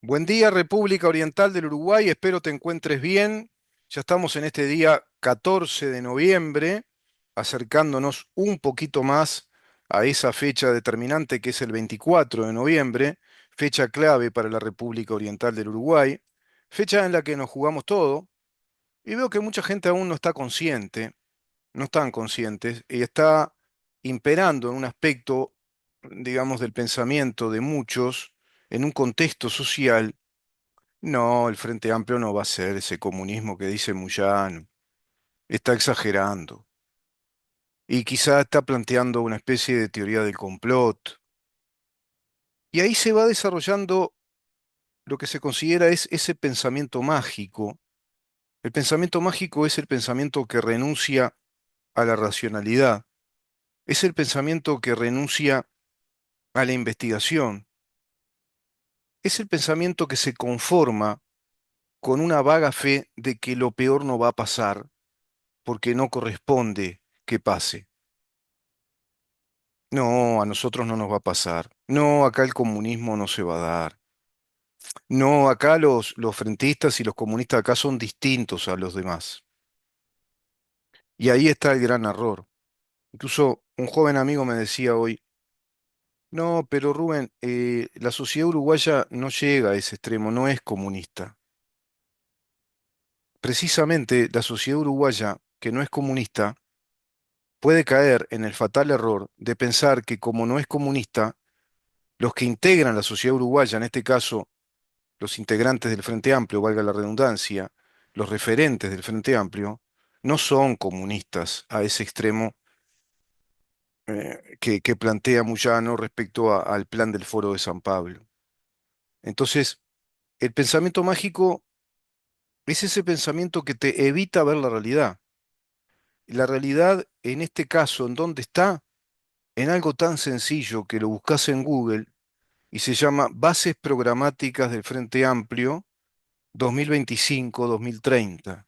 Buen día, República Oriental del Uruguay. Espero te encuentres bien. Ya estamos en este día 14 de noviembre, acercándonos un poquito más a esa fecha determinante que es el 24 de noviembre, fecha clave para la República Oriental del Uruguay, fecha en la que nos jugamos todo. Y veo que mucha gente aún no está consciente, no están conscientes, y está imperando en un aspecto, digamos, del pensamiento de muchos, en un contexto social. No, el Frente Amplio no va a ser ese comunismo que dice Moyano. Está exagerando. Y quizá está planteando una especie de teoría del complot. Y ahí se va desarrollando lo que se considera es ese pensamiento mágico. El pensamiento mágico es el pensamiento que renuncia a la racionalidad. Es el pensamiento que renuncia a la investigación. Es el pensamiento que se conforma con una vaga fe de que lo peor no va a pasar porque no corresponde que pase. No, a nosotros no nos va a pasar. No, acá el comunismo no se va a dar. No, acá los frentistas y los comunistas acá son distintos a los demás. Y ahí está el gran error. Incluso un joven amigo me decía hoy, no, pero Rubén, la sociedad uruguaya no llega a ese extremo, no es comunista. Precisamente la sociedad uruguaya, que no es comunista, puede caer en el fatal error de pensar que como no es comunista, los que integran la sociedad uruguaya, en este caso los integrantes del Frente Amplio, valga la redundancia, los referentes del Frente Amplio, no son comunistas a ese extremo que plantea Moyano respecto al plan del Foro de San Pablo. Entonces, el pensamiento mágico es ese pensamiento que te evita ver la realidad. La realidad, en este caso, ¿en dónde está? En algo tan sencillo que lo buscas en Google y se llama Bases Programáticas del Frente Amplio 2025-2030.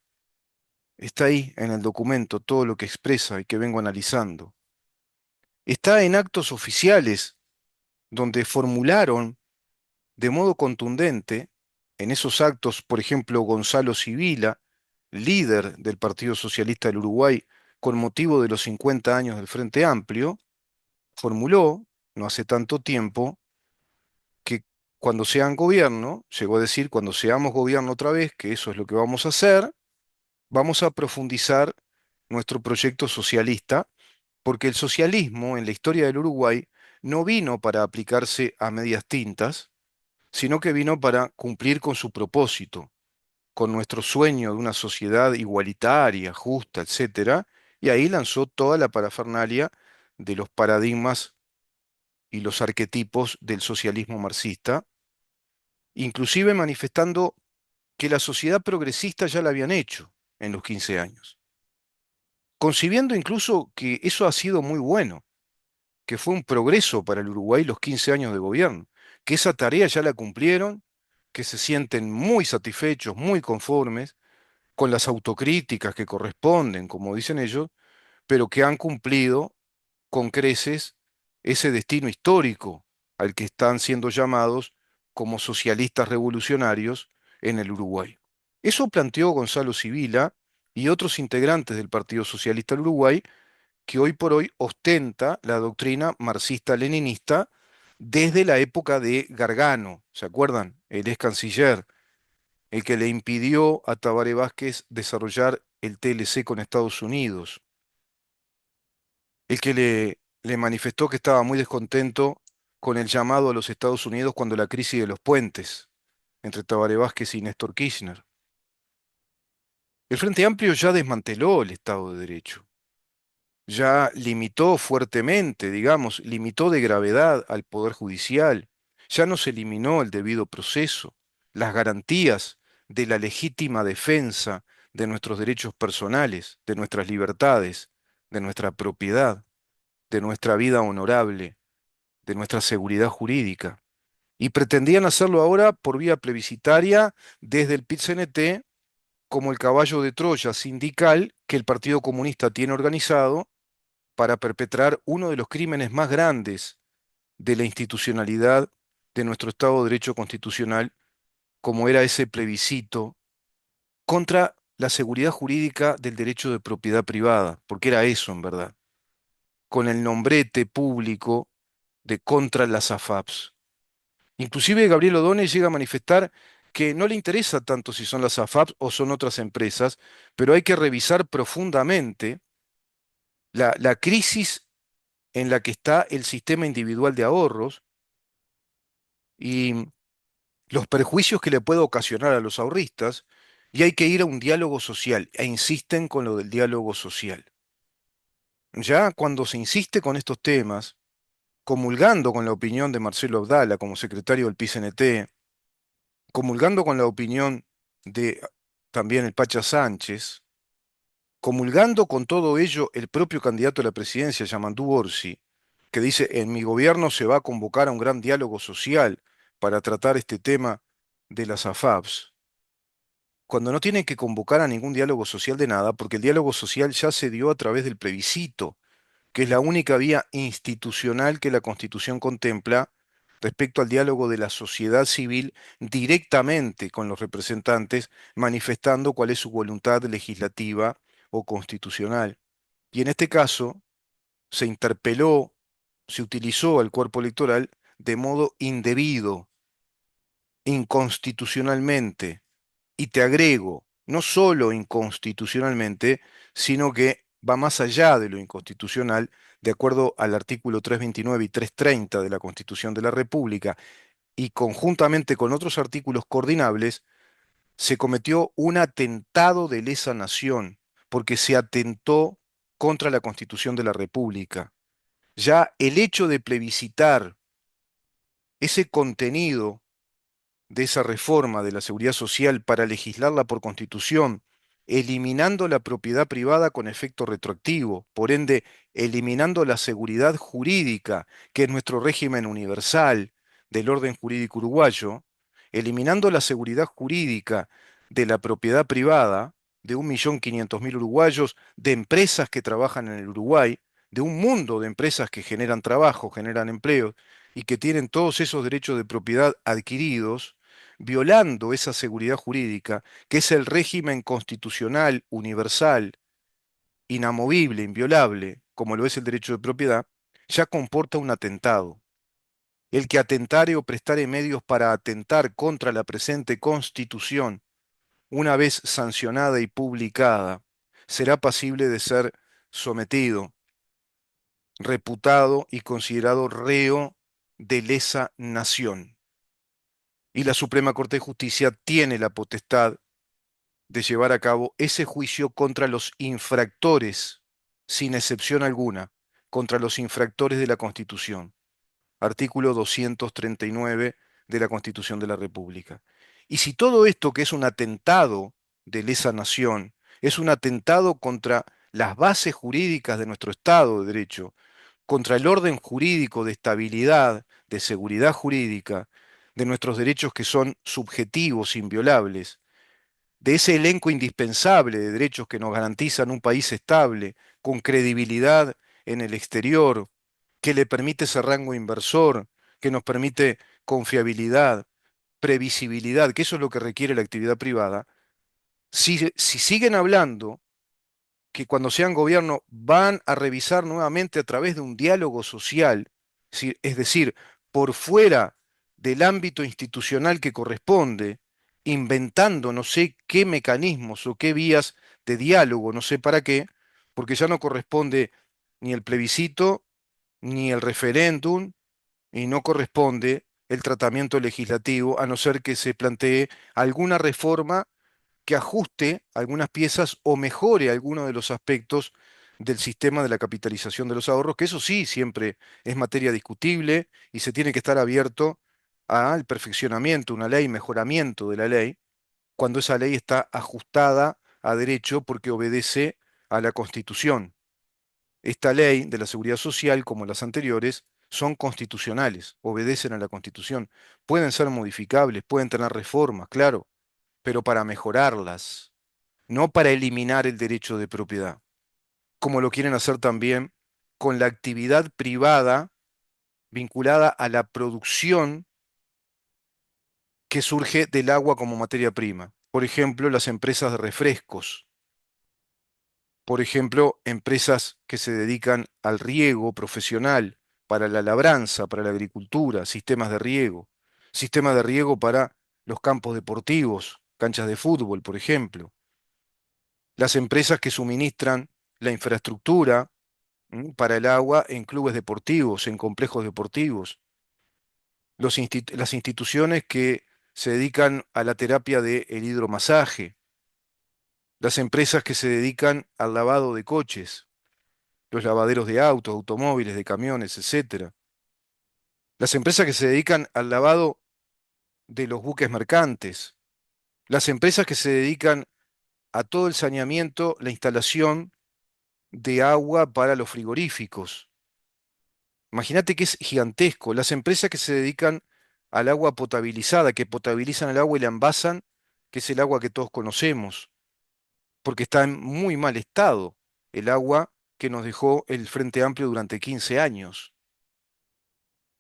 Está ahí en el documento todo lo que expresa y que vengo analizando. Está en actos oficiales donde formularon de modo contundente, en esos actos, por ejemplo, Gonzalo Sibila, líder del Partido Socialista del Uruguay, con motivo de los 50 años del Frente Amplio, formuló, no hace tanto tiempo, que cuando sean gobierno, llegó a decir, cuando seamos gobierno otra vez, que eso es lo que vamos a hacer, vamos a profundizar nuestro proyecto socialista, porque el socialismo en la historia del Uruguay no vino para aplicarse a medias tintas, sino que vino para cumplir con su propósito, con nuestro sueño de una sociedad igualitaria, justa, etcétera, y ahí lanzó toda la parafernalia de los paradigmas y los arquetipos del socialismo marxista, inclusive manifestando que la sociedad progresista ya la habían hecho en los 15 años, concibiendo incluso que eso ha sido muy bueno, que fue un progreso para el Uruguay los 15 años de gobierno, que esa tarea ya la cumplieron, que se sienten muy satisfechos, muy conformes, con las autocríticas que corresponden, como dicen ellos, pero que han cumplido con creces ese destino histórico al que están siendo llamados como socialistas revolucionarios en el Uruguay. Eso planteó Gonzalo Sibila y otros integrantes del Partido Socialista del Uruguay, que hoy por hoy ostenta la doctrina marxista-leninista desde la época de Gargano, ¿se acuerdan? El ex canciller, el que le impidió a Tabaré Vázquez desarrollar el TLC con Estados Unidos, el que le manifestó que estaba muy descontento con el llamado a los Estados Unidos cuando la crisis de los puentes entre Tabaré Vázquez y Néstor Kirchner. El Frente Amplio ya desmanteló el Estado de Derecho, ya limitó fuertemente, digamos, limitó de gravedad al Poder Judicial, ya no se eliminó el debido proceso, las garantías de la legítima defensa de nuestros derechos personales, de nuestras libertades, de nuestra propiedad, de nuestra vida honorable, de nuestra seguridad jurídica. Y pretendían hacerlo ahora por vía plebiscitaria desde el PIT-CNT como el caballo de Troya sindical que el Partido Comunista tiene organizado para perpetrar uno de los crímenes más grandes de la institucionalidad de nuestro Estado de Derecho constitucional, como era ese plebiscito, contra la seguridad jurídica del derecho de propiedad privada, porque era eso en verdad, con el nombrete público de contra las AFAPs. Inclusive Gabriel O'Donnell llega a manifestar que no le interesa tanto si son las AFAPs o son otras empresas, pero hay que revisar profundamente la crisis en la que está el sistema individual de ahorros y los perjuicios que le puede ocasionar a los ahorristas, y hay que ir a un diálogo social, e insisten con lo del diálogo social. Ya cuando se insiste con estos temas, comulgando con la opinión de Marcelo Abdala como secretario del PCNT, comulgando con la opinión de también el Pacha Sánchez, comulgando con todo ello el propio candidato a la presidencia, Yamandú Orsi, que dice, en mi gobierno se va a convocar a un gran diálogo social para tratar este tema de las AFAPs, cuando no tienen que convocar a ningún diálogo social de nada, porque el diálogo social ya se dio a través del plebiscito, que es la única vía institucional que la Constitución contempla respecto al diálogo de la sociedad civil directamente con los representantes, manifestando cuál es su voluntad legislativa o constitucional. Y en este caso se interpeló, se utilizó al cuerpo electoral de modo indebido, inconstitucionalmente. Y te agrego, no solo inconstitucionalmente, sino que va más allá de lo inconstitucional, de acuerdo al artículo 329 y 330 de la Constitución de la República, y conjuntamente con otros artículos coordinables, se cometió un atentado de lesa nación, porque se atentó contra la Constitución de la República. Ya el hecho de plebiscitar ese contenido de esa reforma de la seguridad social para legislarla por constitución, eliminando la propiedad privada con efecto retroactivo, por ende, eliminando la seguridad jurídica, que es nuestro régimen universal del orden jurídico uruguayo, eliminando la seguridad jurídica de la propiedad privada de 1.500.000 uruguayos, de empresas que trabajan en el Uruguay, de un mundo de empresas que generan trabajo, generan empleo y que tienen todos esos derechos de propiedad adquiridos, violando esa seguridad jurídica, que es el régimen constitucional universal, inamovible, inviolable, como lo es el derecho de propiedad, ya comporta un atentado. El que atentare o prestare medios para atentar contra la presente Constitución, una vez sancionada y publicada, será pasible de ser sometido, reputado y considerado reo de lesa nación. Y la Suprema Corte de Justicia tiene la potestad de llevar a cabo ese juicio contra los infractores, sin excepción alguna, contra los infractores de la Constitución. Artículo 239 de la Constitución de la República. Y si todo esto, que es un atentado de lesa nación, es un atentado contra las bases jurídicas de nuestro Estado de Derecho, contra el orden jurídico de estabilidad, de seguridad jurídica, de nuestros derechos que son subjetivos, inviolables, de ese elenco indispensable de derechos que nos garantizan un país estable, con credibilidad en el exterior, que le permite ese rango inversor, que nos permite confiabilidad, previsibilidad, que eso es lo que requiere la actividad privada. Si siguen hablando que cuando sean gobierno van a revisar nuevamente a través de un diálogo social, es decir, por fuera del ámbito institucional que corresponde, inventando no sé qué mecanismos o qué vías de diálogo, no sé para qué, porque ya no corresponde ni el plebiscito, ni el referéndum, y no corresponde el tratamiento legislativo, a no ser que se plantee alguna reforma que ajuste algunas piezas o mejore algunos de los aspectos del sistema de la capitalización de los ahorros, que eso sí siempre es materia discutible y se tiene que estar abierto al perfeccionamiento, una ley, mejoramiento de la ley, cuando esa ley está ajustada a derecho porque obedece a la Constitución. Esta ley de la seguridad social, como las anteriores, son constitucionales, obedecen a la Constitución. Pueden ser modificables, pueden tener reformas, claro, pero para mejorarlas, no para eliminar el derecho de propiedad, como lo quieren hacer también con la actividad privada vinculada a la producción que surge del agua como materia prima. Por ejemplo, las empresas de refrescos. Por ejemplo, empresas que se dedican al riego profesional, para la labranza, para la agricultura, sistemas de riego para los campos deportivos, canchas de fútbol, por ejemplo. Las empresas que suministran la infraestructura para el agua en clubes deportivos, en complejos deportivos. Las instituciones que se dedican a la terapia del hidromasaje. Las empresas que se dedican al lavado de coches, los lavaderos de autos, automóviles, de camiones, etcétera. Las empresas que se dedican al lavado de los buques mercantes. Las empresas que se dedican a todo el saneamiento, la instalación de agua para los frigoríficos. Imagínate que es gigantesco. Las empresas que se dedican al agua potabilizada, que potabilizan el agua y la envasan, que es el agua que todos conocemos, porque está en muy mal estado el agua que nos dejó el Frente Amplio durante 15 años.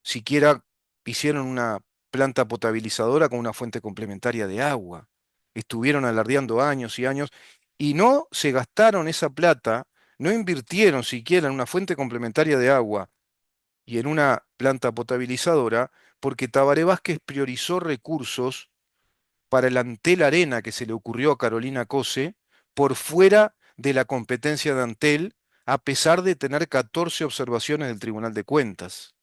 Siquiera hicieron una planta potabilizadora con una fuente complementaria de agua. Estuvieron alardeando años y años y no se gastaron esa plata, no invirtieron siquiera en una fuente complementaria de agua y en una planta potabilizadora, porque Tabaré Vázquez priorizó recursos para el Antel Arena que se le ocurrió a Carolina Cose por fuera de la competencia de Antel, a pesar de tener 14 observaciones del Tribunal de Cuentas,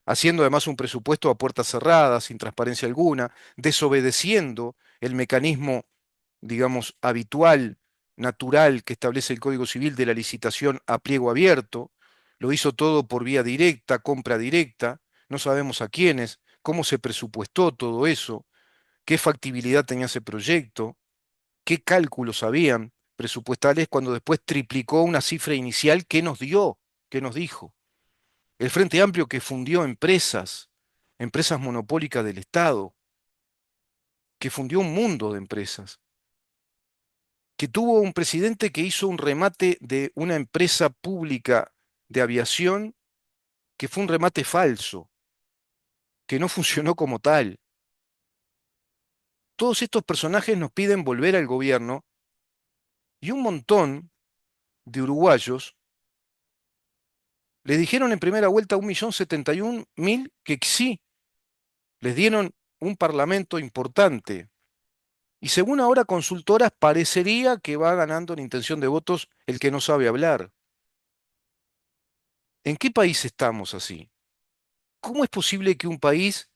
haciendo además un presupuesto a puertas cerradas, sin transparencia alguna, desobedeciendo el mecanismo, digamos, habitual, natural que establece el Código Civil de la licitación a pliego abierto. Lo hizo todo por vía directa, compra directa, no sabemos a quiénes, cómo se presupuestó todo eso, qué factibilidad tenía ese proyecto, qué cálculos habían presupuestales cuando después triplicó una cifra inicial que nos dio, que nos dijo. El Frente Amplio que fundió empresas, empresas monopólicas del Estado, que fundió un mundo de empresas, que tuvo un presidente que hizo un remate de una empresa pública de aviación que fue un remate falso, que no funcionó como tal. Todos estos personajes nos piden volver al gobierno y un montón de uruguayos le dijeron en primera vuelta a 1.071.000 que sí, les dieron un parlamento importante. Y según ahora consultoras, parecería que va ganando en intención de votos el que no sabe hablar. ¿En qué país estamos así? ¿Cómo es posible que un país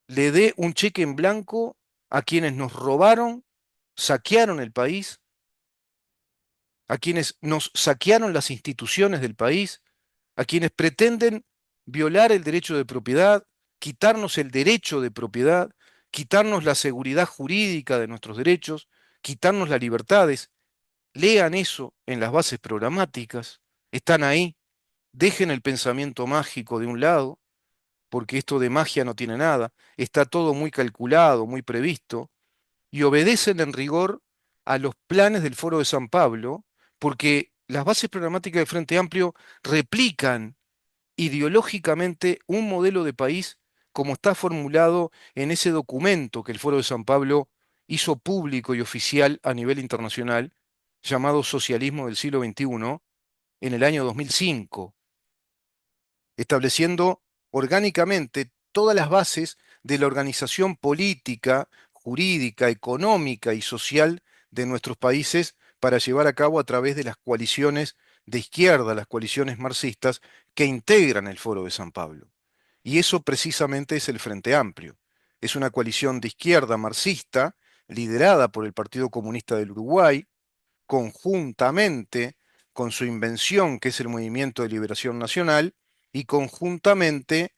le dé un cheque en blanco a quienes nos robaron, saquearon el país, a quienes nos saquearon las instituciones del país, a quienes pretenden violar el derecho de propiedad, quitarnos el derecho de propiedad, quitarnos la seguridad jurídica de nuestros derechos, quitarnos las libertades? Lean eso en las bases programáticas, están ahí, dejen el pensamiento mágico de un lado, porque esto de magia no tiene nada, está todo muy calculado, muy previsto, y obedecen en rigor a los planes del Foro de San Pablo, porque las bases programáticas del Frente Amplio replican ideológicamente un modelo de país como está formulado en ese documento que el Foro de San Pablo hizo público y oficial a nivel internacional, llamado Socialismo del siglo XXI, en el año 2005, estableciendo orgánicamente todas las bases de la organización política, jurídica, económica y social de nuestros países para llevar a cabo a través de las coaliciones de izquierda, las coaliciones marxistas que integran el Foro de San Pablo. Y eso precisamente es el Frente Amplio. Es una coalición de izquierda marxista liderada por el Partido Comunista del Uruguay, conjuntamente con su invención, que es el Movimiento de Liberación Nacional, y conjuntamente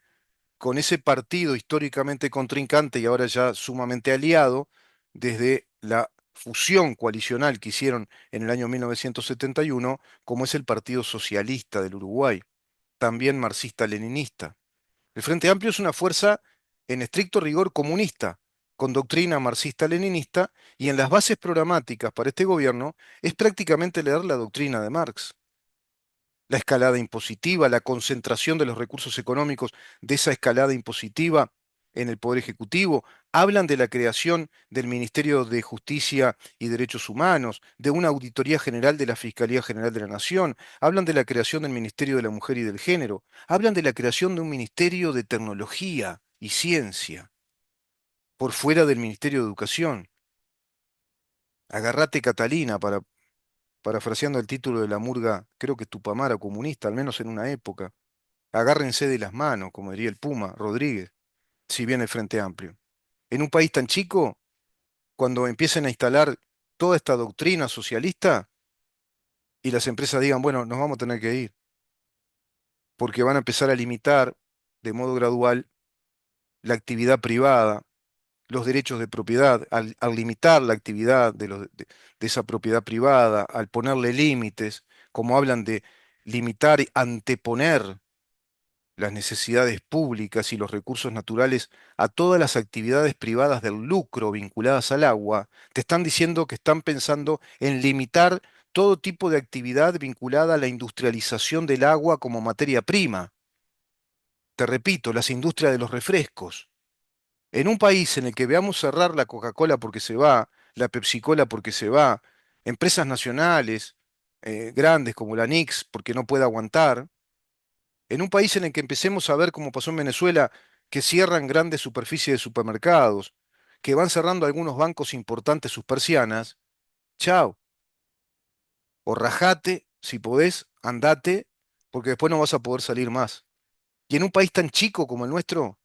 con ese partido históricamente contrincante y ahora ya sumamente aliado, desde la fusión coalicional que hicieron en el año 1971, como es el Partido Socialista del Uruguay, también marxista-leninista. El Frente Amplio es una fuerza en estricto rigor comunista, con doctrina marxista-leninista, y en las bases programáticas para este gobierno es prácticamente leer la doctrina de Marx. La escalada impositiva, la concentración de los recursos económicos de esa escalada impositiva en el Poder Ejecutivo, hablan de la creación del Ministerio de Justicia y Derechos Humanos, de una Auditoría General de la Fiscalía General de la Nación, hablan de la creación del Ministerio de la Mujer y del Género, hablan de la creación de un Ministerio de Tecnología y Ciencia, por fuera del Ministerio de Educación. Agarrate Catalina, parafraseando el título de la murga, creo que Tupamara comunista, al menos en una época. Agárrense de las manos, como diría el Puma, Rodríguez, si viene el Frente Amplio. En un país tan chico, cuando empiecen a instalar toda esta doctrina socialista y las empresas digan, bueno, nos vamos a tener que ir, porque van a empezar a limitar de modo gradual la actividad privada, los derechos de propiedad, al limitar la actividad de esa propiedad privada, al ponerle límites, como hablan de limitar y anteponer las necesidades públicas y los recursos naturales a todas las actividades privadas del lucro vinculadas al agua, te están diciendo que están pensando en limitar todo tipo de actividad vinculada a la industrialización del agua como materia prima. Te repito, las industrias de los refrescos. En un país en el que veamos cerrar la Coca-Cola porque se va, la Pepsi-Cola porque se va, empresas nacionales grandes como la Nix porque no puede aguantar, en un país en el que empecemos a ver, como pasó en Venezuela, que cierran grandes superficies de supermercados, que van cerrando algunos bancos importantes sus persianas, chao, o rajate, si podés, andate, porque después no vas a poder salir más. Y en un país tan chico como el nuestro,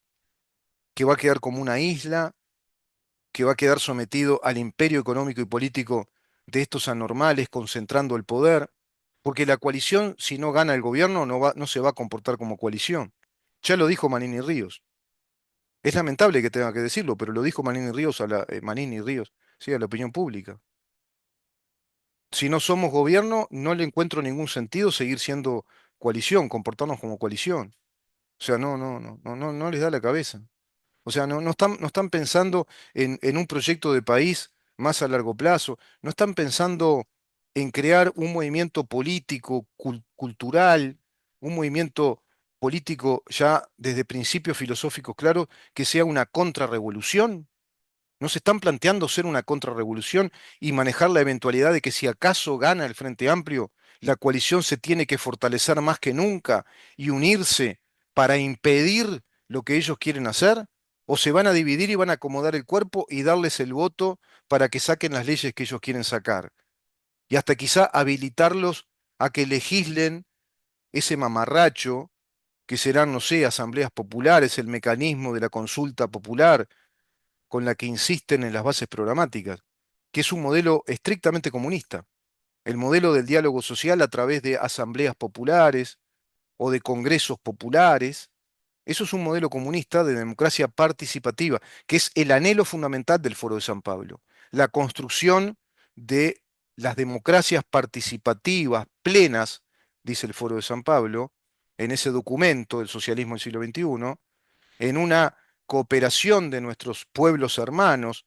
que va a quedar como una isla, que va a quedar sometido al imperio económico y político de estos anormales, concentrando el poder, porque la coalición, si no gana el gobierno, no se va a comportar como coalición. Ya lo dijo Manini Ríos. Es lamentable que tenga que decirlo, pero lo dijo Manini Ríos Manini Ríos, sí, a la opinión pública. Si no somos gobierno, no le encuentro ningún sentido seguir siendo coalición, comportarnos como coalición. O sea, no les da la cabeza. O sea, no están pensando en un proyecto de país más a largo plazo, no están pensando en crear un movimiento político, cultural, un movimiento político ya desde principios filosóficos claros que sea una contrarrevolución. ¿No se están planteando ser una contrarrevolución y manejar la eventualidad de que si acaso gana el Frente Amplio, la coalición se tiene que fortalecer más que nunca y unirse para impedir lo que ellos quieren hacer? ¿O se van a dividir y van a acomodar el cuerpo y darles el voto para que saquen las leyes que ellos quieren sacar? Y hasta quizá habilitarlos a que legislen ese mamarracho que serán, no sé, asambleas populares, el mecanismo de la consulta popular con la que insisten en las bases programáticas, que es un modelo estrictamente comunista, el modelo del diálogo social a través de asambleas populares o de congresos populares. Eso es un modelo comunista de democracia participativa, que es el anhelo fundamental del Foro de San Pablo, la construcción de las democracias participativas plenas, dice el Foro de San Pablo, en ese documento del socialismo del siglo XXI, en una cooperación de nuestros pueblos hermanos,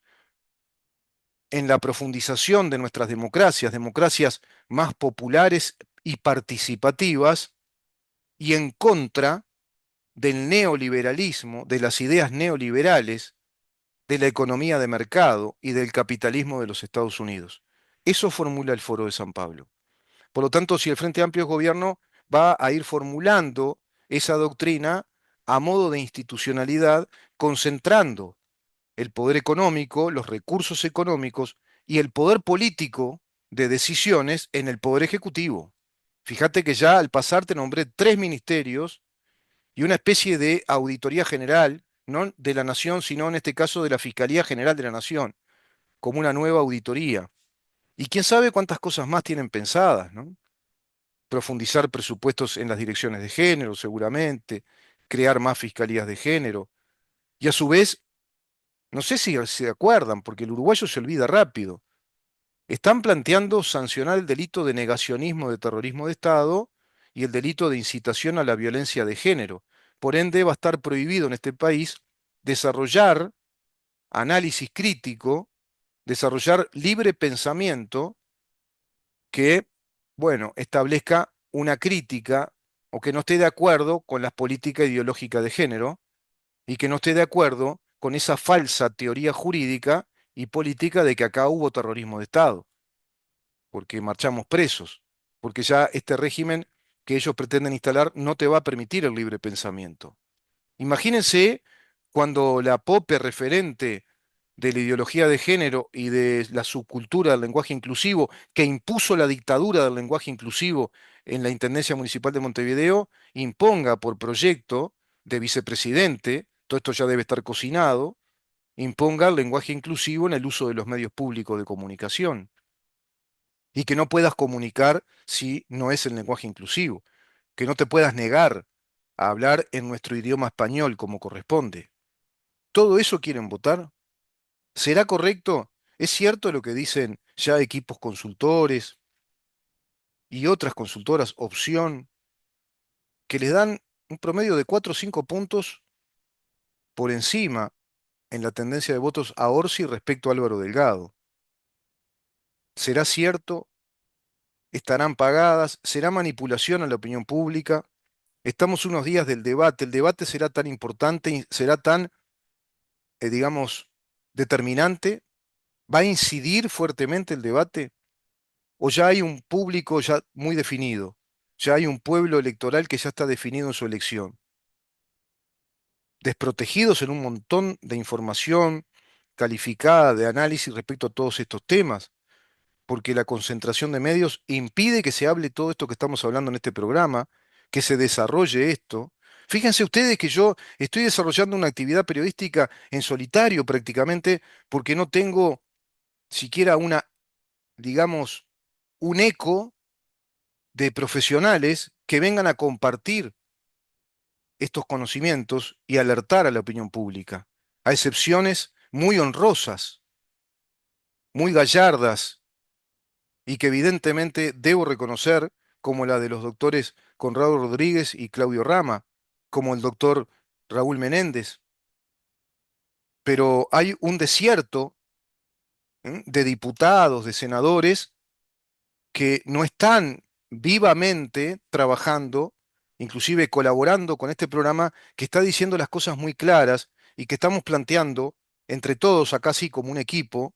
en la profundización de nuestras democracias, democracias más populares y participativas, y en contra del neoliberalismo, de las ideas neoliberales, de la economía de mercado y del capitalismo de los Estados Unidos. Eso formula el Foro de San Pablo. Por lo tanto, si el Frente Amplio es gobierno, va a ir formulando esa doctrina a modo de institucionalidad, concentrando el poder económico, los recursos económicos y el poder político de decisiones en el poder ejecutivo. Fíjate que ya al pasar te nombré tres ministerios y una especie de auditoría general, no de la Nación, sino en este caso de la Fiscalía General de la Nación, como una nueva auditoría. Y quién sabe cuántas cosas más tienen pensadas, ¿no? Profundizar presupuestos en las direcciones de género, seguramente, crear más fiscalías de género. Y a su vez, no sé si se acuerdan, porque el uruguayo se olvida rápido. Están planteando sancionar el delito de negacionismo de terrorismo de Estado y el delito de incitación a la violencia de género. Por ende, va a estar prohibido en este país desarrollar análisis crítico, desarrollar libre pensamiento que, bueno, establezca una crítica o que no esté de acuerdo con las políticas ideológicas de género y que no esté de acuerdo con esa falsa teoría jurídica y política de que acá hubo terrorismo de Estado, porque marchamos presos, porque ya este régimen que ellos pretenden instalar no te va a permitir el libre pensamiento. Imagínense cuando la pope referente de la ideología de género y de la subcultura del lenguaje inclusivo, que impuso la dictadura del lenguaje inclusivo en la Intendencia Municipal de Montevideo, imponga por proyecto de vicepresidente, todo esto ya debe estar cocinado, imponga el lenguaje inclusivo en el uso de los medios públicos de comunicación y que no puedas comunicar si no es el lenguaje inclusivo, que no te puedas negar a hablar en nuestro idioma español como corresponde. ¿Todo eso quieren votar? ¿Será correcto? ¿Es cierto lo que dicen ya equipos consultores y otras consultoras, opción, que les dan un promedio de 4 o 5 puntos por encima en la tendencia de votos a Orsi respecto a Álvaro Delgado? ¿Será cierto? ¿Estarán pagadas? ¿Será manipulación a la opinión pública? Estamos unos días del debate. ¿El debate será tan importante y será tan, digamos, determinante? ¿Va a incidir fuertemente el debate? ¿O ya hay un público ya muy definido? ¿Ya hay un pueblo electoral que ya está definido en su elección? Desprotegidos en un montón de información calificada, de análisis respecto a todos estos temas, porque la concentración de medios impide que se hable todo esto que estamos hablando en este programa, que se desarrolle esto. Fíjense ustedes que yo estoy desarrollando una actividad periodística en solitario prácticamente, porque no tengo siquiera una, digamos, un eco de profesionales que vengan a compartir estos conocimientos y alertar a la opinión pública, a excepciones muy honrosas, muy gallardas y que evidentemente debo reconocer, como la de los doctores Conrado Rodríguez y Claudio Rama, como el doctor Raúl Menéndez, pero hay un desierto de diputados, de senadores que no están vivamente trabajando, inclusive colaborando con este programa que está diciendo las cosas muy claras y que estamos planteando entre todos, acá sí como un equipo,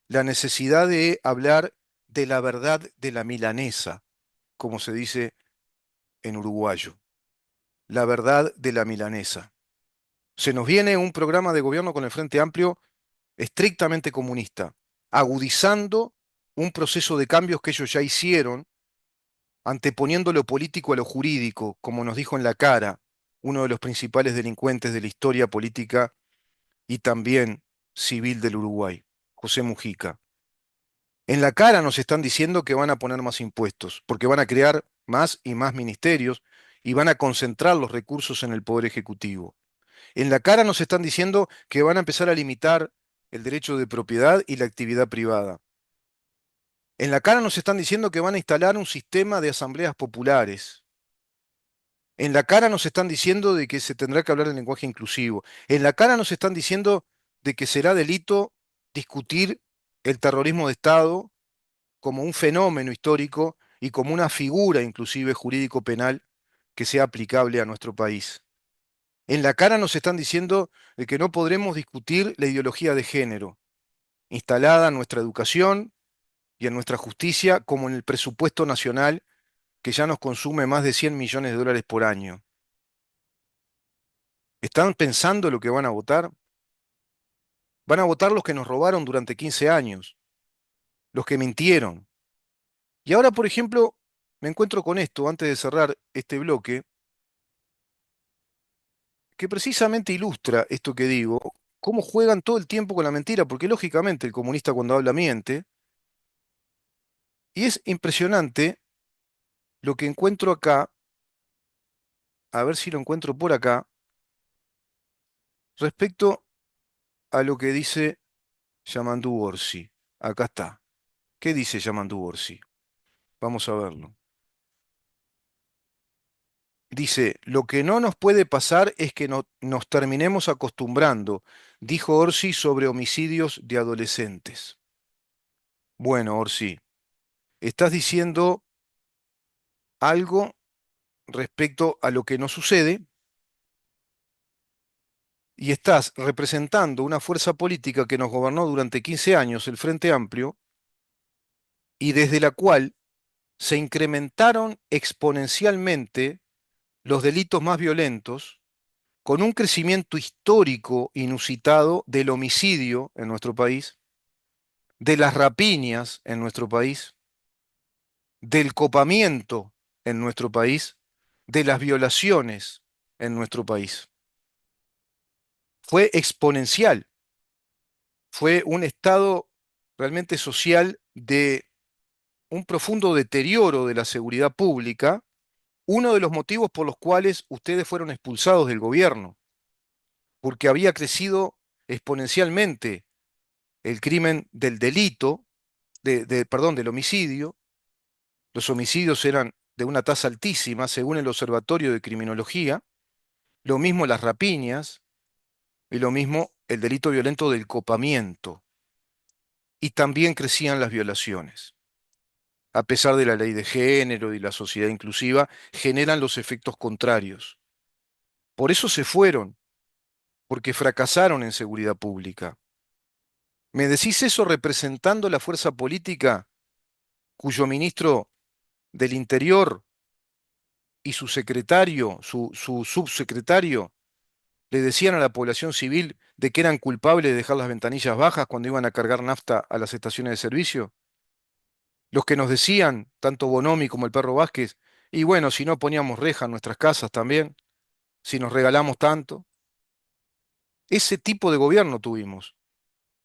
la necesidad de hablar de la verdad de la milanesa, como se dice en uruguayo, la verdad de la milanesa. Se nos viene un programa de gobierno con el Frente Amplio estrictamente comunista, agudizando un proceso de cambios que ellos ya hicieron anteponiendo lo político a lo jurídico, como nos dijo en la cara uno de los principales delincuentes de la historia política y también civil del Uruguay, José Mujica. En la cara nos están diciendo que van a poner más impuestos, porque van a crear más y más ministerios y van a concentrar los recursos en el Poder Ejecutivo. En la cara nos están diciendo que van a empezar a limitar el derecho de propiedad y la actividad privada. En la cara nos están diciendo que van a instalar un sistema de asambleas populares. En la cara nos están diciendo de que se tendrá que hablar en lenguaje inclusivo. En la cara nos están diciendo de que será delito discutir el terrorismo de Estado como un fenómeno histórico y como una figura inclusive jurídico-penal que sea aplicable a nuestro país. En la cara nos están diciendo de que no podremos discutir la ideología de género instalada en nuestra educación y en nuestra justicia como en el presupuesto nacional que ya nos consume más de 100 millones de dólares por año. ¿Están pensando lo que van a votar? Van a votar los que nos robaron durante 15 años, los que mintieron. Y ahora, por ejemplo, me encuentro con esto, antes de cerrar este bloque, que precisamente ilustra esto que digo, cómo juegan todo el tiempo con la mentira, porque lógicamente el comunista cuando habla miente, y es impresionante lo que encuentro acá, a ver si lo encuentro por acá, respecto a lo que dice Yamandu Orsi. Acá está. ¿Qué dice Yamandu Orsi? Vamos a verlo. Dice, lo que no nos puede pasar es que nos terminemos acostumbrando, dijo Orsi sobre homicidios de adolescentes. Bueno, Orsi, estás diciendo algo respecto a lo que no sucede y estás representando una fuerza política que nos gobernó durante 15 años, el Frente Amplio, y desde la cual se incrementaron exponencialmente los delitos más violentos, con un crecimiento histórico inusitado del homicidio en nuestro país, de las rapiñas en nuestro país, del copamiento en nuestro país, de las violaciones en nuestro país. Fue exponencial, fue un estado realmente social de un profundo deterioro de la seguridad pública, uno de los motivos por los cuales ustedes fueron expulsados del gobierno, porque había crecido exponencialmente el crimen del delito, perdón, del homicidio. Los homicidios eran de una tasa altísima, según el Observatorio de Criminología, lo mismo las rapiñas y lo mismo el delito violento del copamiento. Y también crecían las violaciones. A pesar de la ley de género y la sociedad inclusiva, generan los efectos contrarios. Por eso se fueron, porque fracasaron en seguridad pública. ¿Me decís eso representando la fuerza política cuyo ministro del Interior y su secretario, su subsecretario, le decían a la población civil de que eran culpables de dejar las ventanillas bajas cuando iban a cargar nafta a las estaciones de servicio? Los que nos decían, tanto Bonomi como el perro Vázquez, y bueno, si no poníamos reja en nuestras casas también, si nos regalamos tanto. Ese tipo de gobierno tuvimos.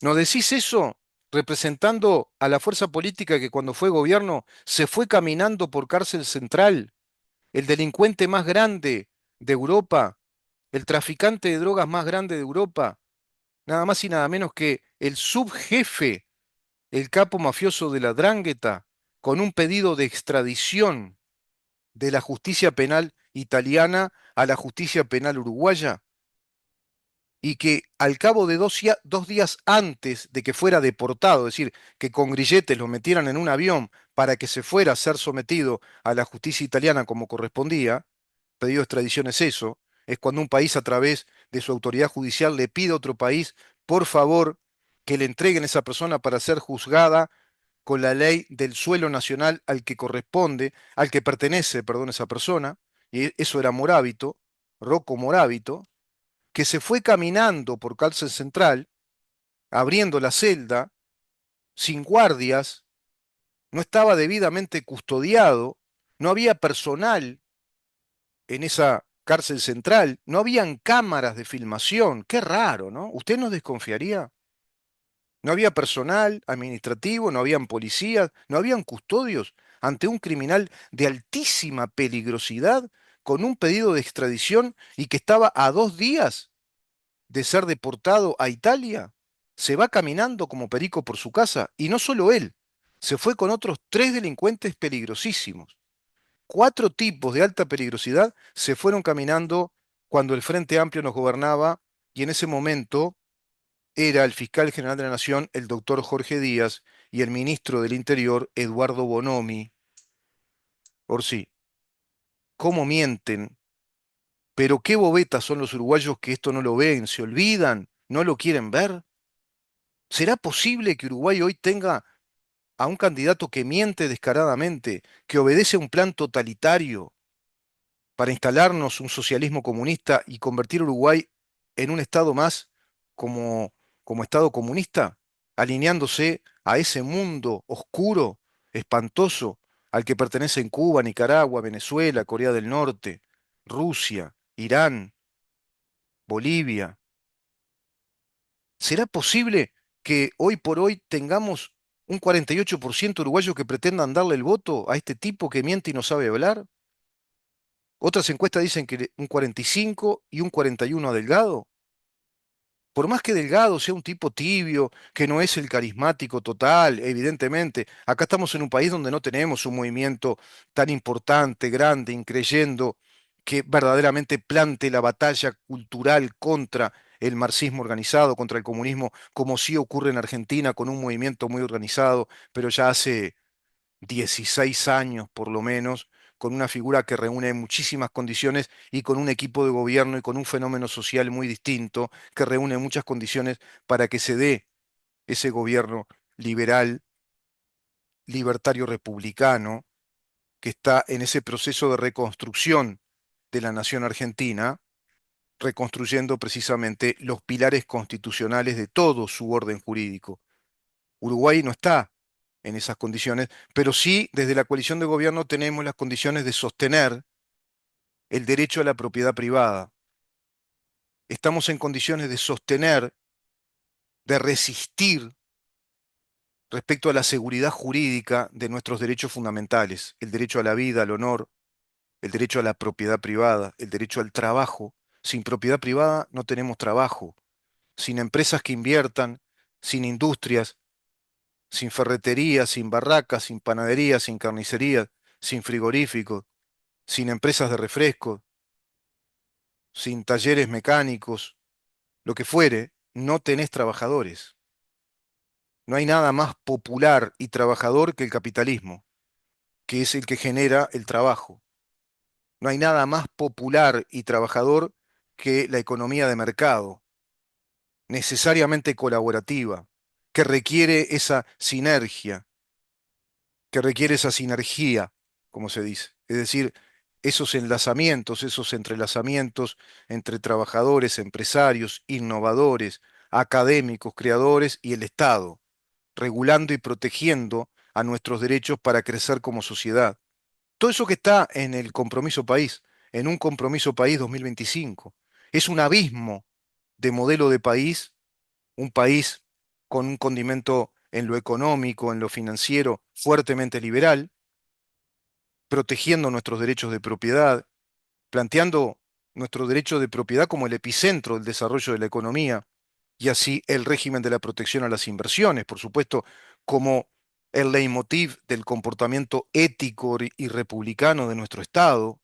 ¿Nos decís eso representando a la fuerza política que cuando fue gobierno se fue caminando por cárcel central, el delincuente más grande de Europa, el traficante de drogas más grande de Europa, nada más y nada menos que el subjefe, el capo mafioso de la 'Ndrangheta, con un pedido de extradición de la justicia penal italiana a la justicia penal uruguaya? Y que al cabo de 2 días antes de que fuera deportado, es decir, que con grilletes lo metieran en un avión para que se fuera a ser sometido a la justicia italiana como correspondía, pedido de extradición es eso, es cuando un país a través de su autoridad judicial le pide a otro país, por favor, que le entreguen a esa persona para ser juzgada con la ley del suelo nacional al que corresponde, al que pertenece, perdón, esa persona, y eso era Morábito, Rocco Morábito, que se fue caminando por cárcel central, abriendo la celda, sin guardias, no estaba debidamente custodiado, no había personal en esa cárcel central, no habían cámaras de filmación. Qué raro, ¿no? ¿Usted no desconfiaría? No había personal administrativo, no habían policías, no habían custodios ante un criminal de altísima peligrosidad con un pedido de extradición y que estaba a 2 días de ser deportado a Italia. Se va caminando como perico por su casa y no solo él, se fue con otros 3 delincuentes peligrosísimos. 4 tipos de alta peligrosidad se fueron caminando cuando el Frente Amplio nos gobernaba y en ese momento era el fiscal general de la Nación, el doctor Jorge Díaz, y el ministro del Interior, Eduardo Bonomi. Orsi, ¿cómo mienten? Pero qué bobetas son los uruguayos que esto no lo ven, se olvidan, no lo quieren ver. ¿Será posible que Uruguay hoy tenga a un candidato que miente descaradamente, que obedece a un plan totalitario para instalarnos un socialismo comunista y convertir a Uruguay en un estado más como, como estado comunista, alineándose a ese mundo oscuro, espantoso, al que pertenecen Cuba, Nicaragua, Venezuela, Corea del Norte, Rusia, Irán, Bolivia? ¿Será posible que hoy por hoy tengamos un 48% uruguayos que pretendan darle el voto a este tipo que miente y no sabe hablar? Otras encuestas dicen que un 45 y un 41 a Delgado. Por más que Delgado sea un tipo tibio, que no es el carismático total, evidentemente, acá estamos en un país donde no tenemos un movimiento tan importante, grande, increyendo, que verdaderamente plante la batalla cultural contra el marxismo organizado, contra el comunismo, como sí ocurre en Argentina con un movimiento muy organizado, pero ya hace 16 años por lo menos, con una figura que reúne muchísimas condiciones y con un equipo de gobierno y con un fenómeno social muy distinto, que reúne muchas condiciones para que se dé ese gobierno liberal, libertario republicano, que está en ese proceso de reconstrucción de la nación argentina, reconstruyendo precisamente los pilares constitucionales de todo su orden jurídico. Uruguay no está en esas condiciones, pero sí desde la coalición de gobierno tenemos las condiciones de sostener el derecho a la propiedad privada. Estamos en condiciones de sostener, de resistir respecto a la seguridad jurídica de nuestros derechos fundamentales, el derecho a la vida, al honor, el derecho a la propiedad privada, el derecho al trabajo. Sin propiedad privada no tenemos trabajo, sin empresas que inviertan, sin industrias, sin ferreterías, sin barracas, sin panaderías, sin carnicerías, sin frigoríficos, sin empresas de refrescos, sin talleres mecánicos, lo que fuere, no tenés trabajadores. No hay nada más popular y trabajador que el capitalismo, que es el que genera el trabajo. No hay nada más popular y trabajador que la economía de mercado, necesariamente colaborativa, que requiere esa sinergia, que requiere esa sinergia, como se dice. Es decir, esos enlazamientos, esos entrelazamientos entre trabajadores, empresarios, innovadores, académicos, creadores y el Estado, regulando y protegiendo a nuestros derechos para crecer como sociedad. Todo eso que está en el compromiso país, en un compromiso país 2025, es un abismo de modelo de país, un país con un condimento en lo económico, en lo financiero, fuertemente liberal, protegiendo nuestros derechos de propiedad, planteando nuestro derecho de propiedad como el epicentro del desarrollo de la economía, y así el régimen de la protección a las inversiones, por supuesto, como el leitmotiv del comportamiento ético y republicano de nuestro Estado,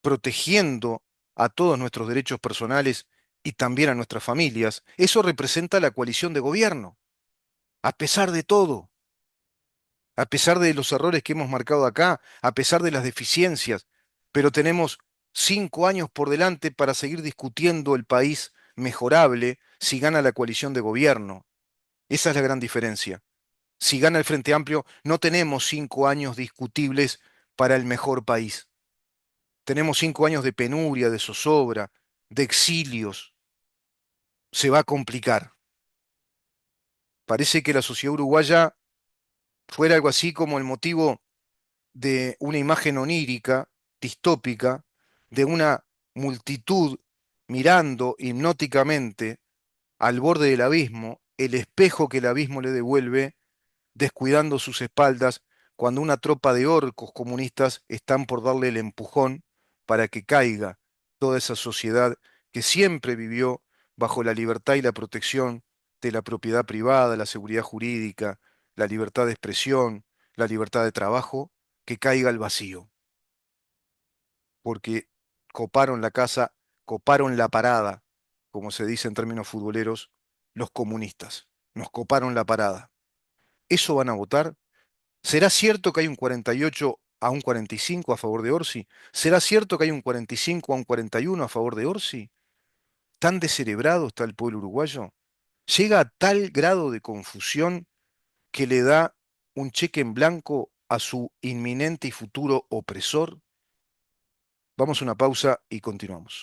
protegiendo a todos nuestros derechos personales y también a nuestras familias. Eso representa la coalición de gobierno, a pesar de todo, a pesar de los errores que hemos marcado acá, a pesar de las deficiencias, pero tenemos 5 años por delante para seguir discutiendo el país mejorable si gana la coalición de gobierno. Esa es la gran diferencia. Si gana el Frente Amplio, no tenemos 5 años discutibles para el mejor país. Tenemos 5 años de penuria, de zozobra, de exilios. Se va a complicar. Parece que la sociedad uruguaya fuera algo así como el motivo de una imagen onírica, distópica, de una multitud mirando hipnóticamente al borde del abismo, el espejo que el abismo le devuelve, descuidando sus espaldas cuando una tropa de orcos comunistas están por darle el empujón para que caiga toda esa sociedad que siempre vivió bajo la libertad y la protección de la propiedad privada, la seguridad jurídica, la libertad de expresión, la libertad de trabajo, que caiga al vacío, porque coparon la casa, coparon la parada, como se dice en términos futboleros, los comunistas. Nos coparon la parada. ¿Eso van a votar? ¿Será cierto que hay un 48 a un 45 a favor de Orsi? ¿Será cierto que hay un 45 a un 41 a favor de Orsi? ¿Tan descerebrado está el pueblo uruguayo? ¿Llega a tal grado de confusión que le da un cheque en blanco a su inminente y futuro opresor? Vamos a una pausa y continuamos.